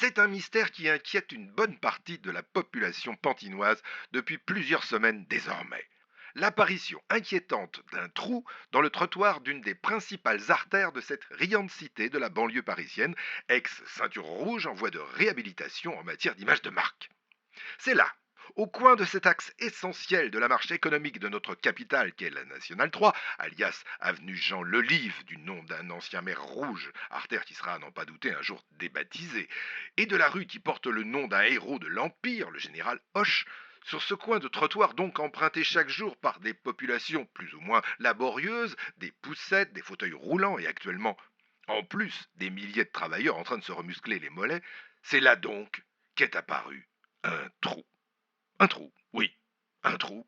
C'est un mystère qui inquiète une bonne partie de la population pantinoise depuis plusieurs semaines désormais. L'apparition inquiétante d'un trou dans le trottoir d'une des principales artères de cette riante cité de la banlieue parisienne, ex-ceinture rouge en voie de réhabilitation en matière d'image de marque. C'est là, au coin de cet axe essentiel de la marche économique de notre capitale qu'est la Nationale 3, alias avenue Jean Lelive, du nom d'un ancien maire rouge, artère qui sera à n'en pas douter un jour débaptisée, et de la rue qui porte le nom d'un héros de l'Empire, le général Hoche. Sur ce coin de trottoir donc emprunté chaque jour par des populations plus ou moins laborieuses, des poussettes, des fauteuils roulants et actuellement, en plus, des milliers de travailleurs en train de se remuscler les mollets, c'est là donc qu'est apparu un trou. Un trou, oui, un trou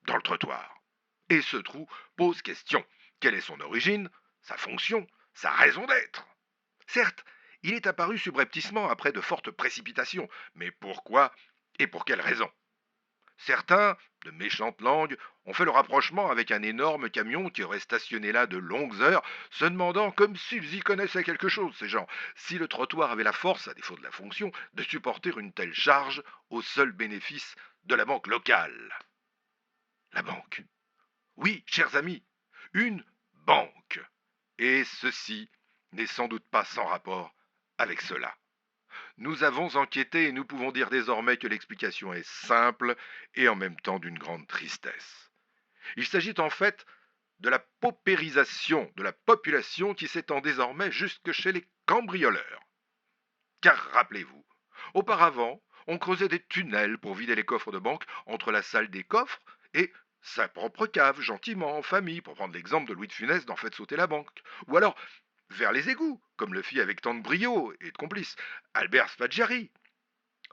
dans le trottoir. Et ce trou pose question. Quelle est son origine, sa fonction, sa raison d'être? Certes, il est apparu subrepticement après de fortes précipitations, mais pourquoi et pour quelle raison? Certains, de méchantes langues, ont fait le rapprochement avec un énorme camion qui aurait stationné là de longues heures, se demandant, comme s'ils y connaissaient quelque chose, ces gens, si le trottoir avait la force, à défaut de la fonction, de supporter une telle charge au seul bénéfice de la banque locale. La banque. Oui, chers amis, une banque. Et ceci n'est sans doute pas sans rapport avec cela. Nous avons enquêté et nous pouvons dire désormais que l'explication est simple et en même temps d'une grande tristesse. Il s'agit en fait de la paupérisation de la population qui s'étend désormais jusque chez les cambrioleurs. Car rappelez-vous, auparavant, on creusait des tunnels pour vider les coffres de banque entre la salle des coffres et sa propre cave, gentiment, en famille, pour prendre l'exemple de Louis de Funès d'en fait sauter la banque. Ou alors vers les égouts, comme le fit avec tant de brio et de complices Albert Spaggiari.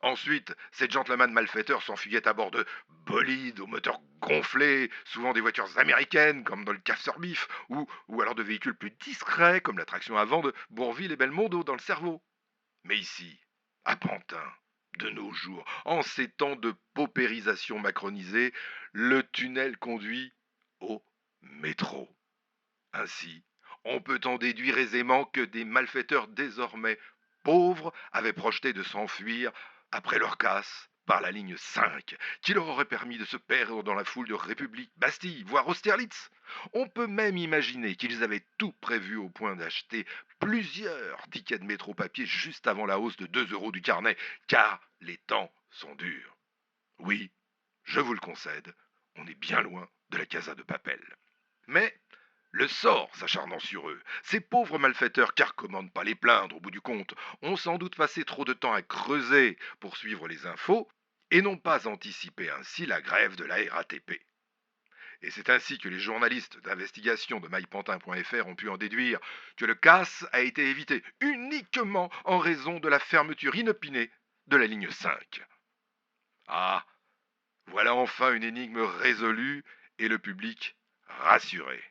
Ensuite, ces gentlemen malfaiteurs s'enfuyaient à bord de bolides aux moteurs gonflés, souvent des voitures américaines, comme dans le casseur-bif, ou alors de véhicules plus discrets, comme la traction avant de Bourville et Belmondo dans le cerveau. Mais ici, à Pantin, de nos jours, en ces temps de paupérisation macronisée, le tunnel conduit au métro. Ainsi, on peut en déduire aisément que des malfaiteurs désormais pauvres avaient projeté de s'enfuir après leur casse par la ligne 5, qui leur aurait permis de se perdre dans la foule de République, Bastille, voire Austerlitz. On peut même imaginer qu'ils avaient tout prévu au point d'acheter plusieurs tickets de métro papier juste avant la hausse de 2 € du carnet, car les temps sont durs. Oui, je vous le concède, on est bien loin de la Casa de Papel. Mais le sort s'acharnant sur eux, ces pauvres malfaiteurs carcommandent pas les plaindre au bout du compte, ont sans doute passé trop de temps à creuser pour suivre les infos et n'ont pas anticipé ainsi la grève de la RATP. Et c'est ainsi que les journalistes d'investigation de mypantin.fr ont pu en déduire que le casse a été évité uniquement en raison de la fermeture inopinée de la ligne 5. Ah, voilà enfin une énigme résolue et le public rassuré.